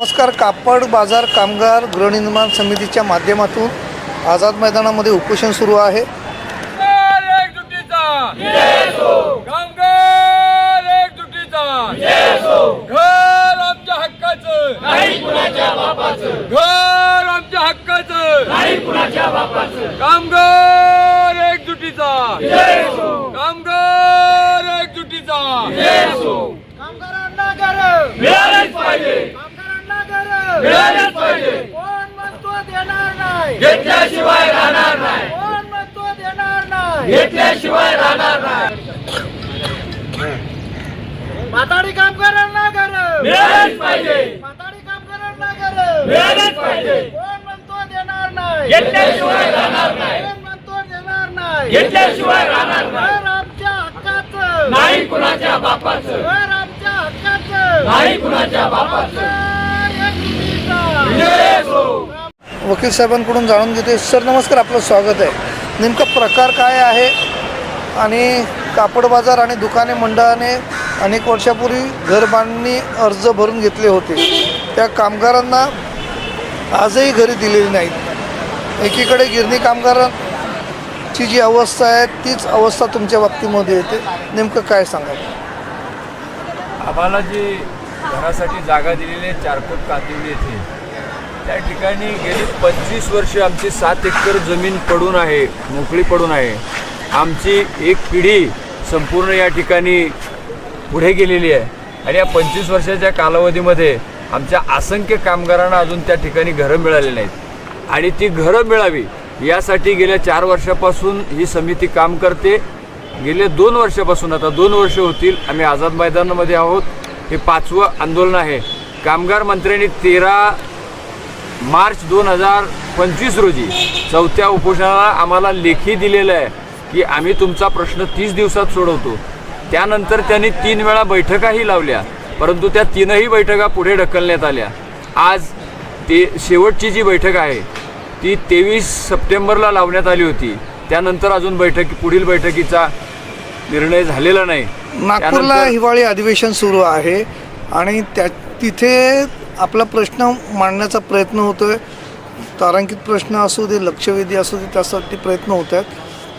नमस्कार. कापड बाजार कामगार गृहनिर्माण समितीच्या माध्यमातून आझाद मैदानामध्ये उपोषण सुरू आहे. कामगार एकजुटीचा घर आमच्या हक्काचं, घर आमच्या हक्काचं, कामगार एकजुटीचा, कामगार एकजुटीचा. कामगारांना घर मिळालेच पाहिजे, कामगारांना घर मिळालेच पाहिजे. कोण म्हणतो देणार नाही, घेतल्याशिवाय राहणार नाही, कोण म्हणतो देणार नाही, घेतल्याशिवाय राहणार नाही. माथाडी कामगारांना घर मिळालेच पाहिजे, माथाडी कामगारांना घर मिळालेच पाहिजे. कोण म्हणतो देणार नाही, घेतल्याशिवाय राहणार नाही, कोण म्हणतो देणार नाही, घेतल्याशिवाय राहणार नाही. घर आमच्या हक्काचं, नाही कुणाच्या बापाचं, घर आमच्या हक्काचं, नाही कुणाच्या बापाचं. कामगार एकजुटीचा. विजय असो. वकील साहेबांकडून जाणून घेते. सर नमस्कार, आपलं स्वागत आहे. नेमका प्रकार काय आहे आणि कापड बाजार आणि दुकाने मंडळाने अनेक वर्षापूर्वी घर बांधणी अर्ज भरून घेतले होते, त्या कामगारांना आजही घरी दिलेली नाहीत. एकीकडे गिरणी कामगारांची जी अवस्था आहे तीच अवस्था तुमच्या बाबतीमध्ये येते. नेमकं काय सांगाल? आम्हाला जी घरासाठी जागा दिलेली आहे चारकोप कांदिवली येथे, त्या ठिकाणी गेली 25 वर्ष आमची 7 एकर जमीन पडून आहे, मोकळी पडून आहे. आमची एक पिढी संपूर्ण या ठिकाणी पुढे गेलेली आहे आणि या 25 वर्षाच्या कालावधीमध्ये आमच्या असंख्य कामगारांना अजून त्या ठिकाणी घरं मिळाली नाहीत आणि ती घरं मिळावी यासाठी गेल्या 4 वर्षापासून ही समिती काम करते. गेले 2 वर्षापासून, आता 2 वर्ष होतील, आम्ही आझाद मैदानामध्ये आहोत. हे 5वं आंदोलन आहे. कामगार मंत्र्यांनी 13 मार्च 2025 रोजी 4थ्या उपोषणाला आम्हाला लेखी दिलेलं आहे की आम्ही तुमचा प्रश्न 30 दिवसात सोडवतो. त्यानंतर त्यांनी 3 वेळा बैठकाही लावल्या, परंतु त्या 3ही बैठका पुढे ढकलण्यात आल्या. आज ते शेवटची जी बैठक आहे ती 23 सप्टेंबरला लावण्यात आली होती. त्यानंतर अजून पुढील बैठकीचा निर्णय झालेला नाही. नागपूरला हिवाळी अधिवेशन सुरू आहे आणि तिथे आपला प्रश्न मांडण्याचा प्रयत्न होतो आहे. तारांकित प्रश्न असू दे, लक्षवेधी असू दे, त्यासाठी प्रयत्न होत आहेत.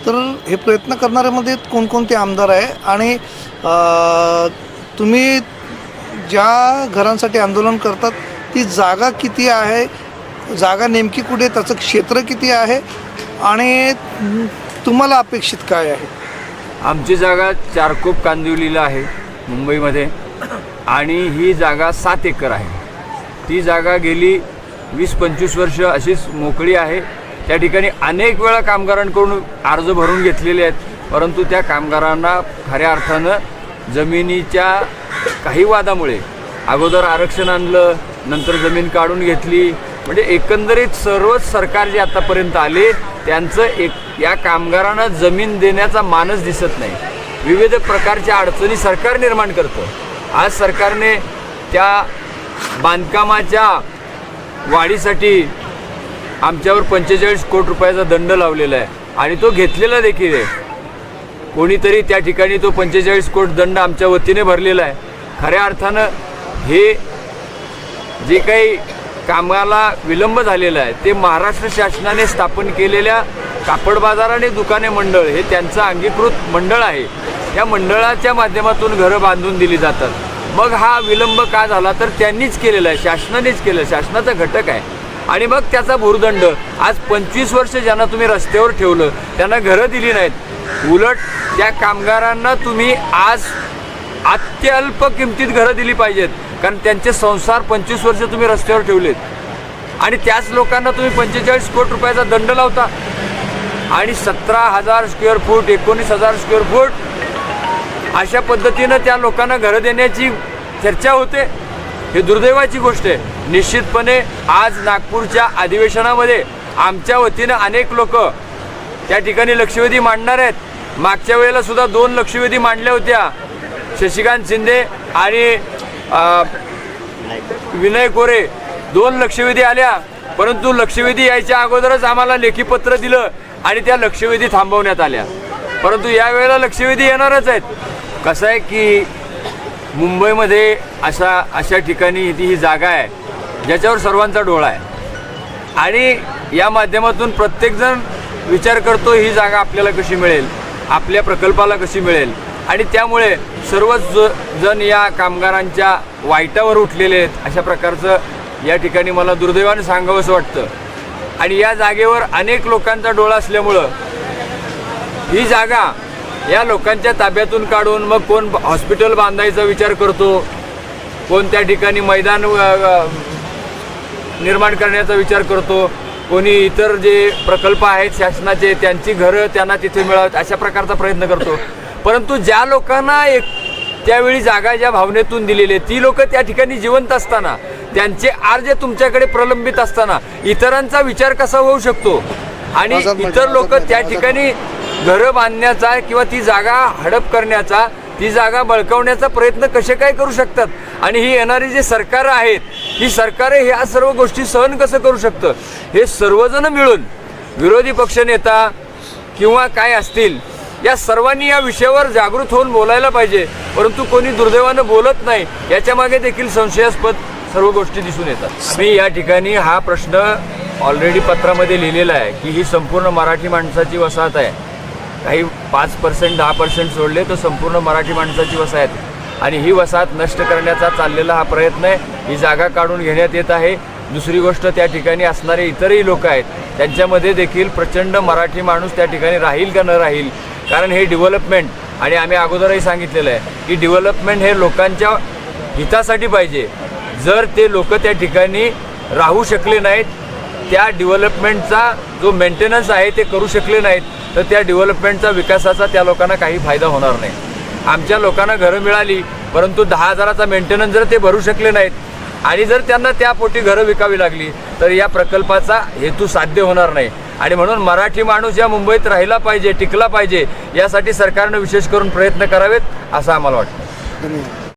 तर हे प्रयत्न करणाऱ्यामध्ये कोणकोणते आमदार आहे आणि तुम्ही ज्या घरांसाठी आंदोलन करतात ती जागा किती आहे, जागा नेमकी कुठे, त्याचं क्षेत्र किती आहे आणि तुम्हाला अपेक्षित काय आहे? आमची जागा चारकोप कांदिवलीला आहे मुंबईमध्ये आणि ही जागा 7 एकर आहे. ती जागा गेली 20-25 वर्ष अशीच मोकळी आहे. त्या ठिकाणी अनेक वेळा कामगारांकडून अर्ज भरून घेतलेले आहेत, परंतु त्या कामगारांना खऱ्या अर्थानं जमिनीच्या काही वादामुळे अगोदर आरक्षण आणलं, नंतर जमीन काढून घेतली. म्हणजे एकंदरीत सर्वच सरकार जे आतापर्यंत आले त्यांचं या कामगारांना जमीन देण्याचा मानस दिसत नाही. विविध प्रकारच्या अडचणी सरकार निर्माण करतं. आज सरकारने त्या बांधकामाच्या वाढीसाठी आमच्यावर 45 कोटी रुपयाचा दंड लावलेला आहे आणि तो घेतलेला देखील आहे. कोणीतरी त्या ठिकाणी तो 45 कोटी दंड आमच्या वतीने भरलेला आहे. खऱ्या अर्थानं हे जे काही कामाला विलंब झालेला आहे ते महाराष्ट्र शासनाने स्थापन केलेल्या कापड बाजार आणि दुकाने मंडळ हे त्यांचं अंगीकृत मंडळ आहे. या मंडळाच्या माध्यमातून घरं बांधून दिली जातात. मग हा विलंब का झाला तर त्यांनीच केलेला आहे, शासनानेच केलं, शासनाचा घटक आहे. आणि मग त्याचा भुर्दंड. आज 25 वर्ष ज्यांना तुम्ही रस्त्यावर ठेवलं त्यांना घरं दिली नाहीत, उलट त्या कामगारांना तुम्ही आज अत्यल्प किमतीत घरं दिली पाहिजेत, कारण त्यांचे संसार 25 वर्ष तुम्ही रस्त्यावर ठेवलेत आणि त्याच लोकांना तुम्ही 45 कोटी रुपयाचा दंड लावता आणि 17,000 स्क्वेअर फूट, 19,000 स्क्वेअर फूट अशा पद्धतीनं त्या लोकांना घरं देण्याची चर्चा होते. हे दुर्दैवाची गोष्ट आहे. निश्चितपणे आज नागपूरच्या अधिवेशनामध्ये आमच्या वतीनं अनेक लोक त्या ठिकाणी लक्षवेधी मांडणार आहेत. मागच्या वेळेला सुद्धा 2 लक्षवेधी मांडल्या होत्या, शशिकांत शिंदे आणि विनय कोरे. 2 लक्षवेधी आल्या, परंतु लक्षवेधी यायच्या अगोदरच आम्हाला लेखी पत्र दिलं आणि त्या लक्षवेधी थांबवण्यात आल्या. परंतु यावेळेला लक्षवेधी येणारच आहेत. कसं आहे की मुंबईमध्ये अशा ठिकाणी ही जागा आहे ज्याच्यावर सर्वांचा डोळा आहे आणि या माध्यमातून प्रत्येकजण विचार करतो ही जागा आपल्याला कशी मिळेल, आपल्या प्रकल्पाला कशी मिळेल आणि त्यामुळे सर्वच जण या कामगारांच्या वाईटावर उठलेले आहेत अशा प्रकारचं या ठिकाणी मला दुर्दैवाने सांगावंसं वाटतं. आणि या जागेवर अनेक लोकांचा डोळा असल्यामुळं ही जागा या लोकांच्या ताब्यातून काढून मग कोण हॉस्पिटल बांधायचा विचार करतो, कोण त्या ठिकाणी मैदान निर्माण करण्याचा विचार करतो, कोणी इतर जे प्रकल्प आहेत शासनाचे त्यांची घरं त्यांना तिथे मिळावीत अशा प्रकारचा प्रयत्न करतो. परंतु ज्या लोकांना त्यावेळी जागा ज्या भावनेतून दिलेली ती लोक त्या ठिकाणी जिवंत असताना, त्यांचे अर्ज तुमच्याकडे प्रलंबित असताना इतरांचा विचार कसा होऊ शकतो आणि इतर लोक त्या ठिकाणी घरं बांधण्याचा किंवा ती जागा हडप करण्याचा, ती जागा बळकावण्याचा प्रयत्न कसे काय करू शकतात. आणि ही येणारी जे सरकार आहेत ही सरकारे ह्या सर्व गोष्टी सहन कसं करू शकतं. हे सर्वजण मिळून विरोधी पक्षनेता किंवा काय असतील या सर्वांनी या विषयावर जागृत होऊन बोलायला पाहिजे. परंतु कोणी दुर्दैवानं बोलत नाही. याच्या मागे देखील संशयास्पद सर्व गोष्टी दिसून येतात. मी या ठिकाणी हा प्रश्न ऑलरेडी पत्रामध्ये लिहिलेला आहे की ही संपूर्ण मराठी माणसाची वसाहत आहे. काही 5% 10% सोडले तर संपूर्ण मराठी माणसाची वसाहत आहे आणि ही वसाहत नष्ट करण्याचा चाललेला हा प्रयत्न आहे. ही जागा काढून घेण्यात येत आहे. दुसरी गोष्ट, त्या ठिकाणी असणारे इतरही लोक आहेत त्यांच्यामध्ये देखील प्रचंड मराठी माणूस त्या ठिकाणी राहील का न राहील. कारण हे डेव्हलपमेंट, आणि आम्ही अगोदरही सांगितलेलं आहे की डेव्हलपमेंट हे लोकांच्या हितासाठी पाहिजे. जर ते लोक त्या ठिकाणी राहू शकले नाहीत, त्या डेव्हलपमेंटचा जो मेंटेनन्स आहे ते करू शकले नाहीत, तर त्या डेव्हलपमेंटचा विकासाचा त्या लोकांना काही फायदा होणार नाही. आमच्या लोकांना घरं मिळाली परंतु 10,000चा मेंटेनन्स जर ते भरू शकले नाहीत आणि जर त्यांना त्यापोटी घरं विकावी लागली तर या प्रकल्पाचा हेतू साध्य होणार नाही. आणि म्हणून मराठी माणूस या मुंबईत राहिला पाहिजे, टिकला पाहिजे, यासाठी सरकारनं विशेष करून प्रयत्न करावेत असं आम्हाला वाटतं. धन्यवाद.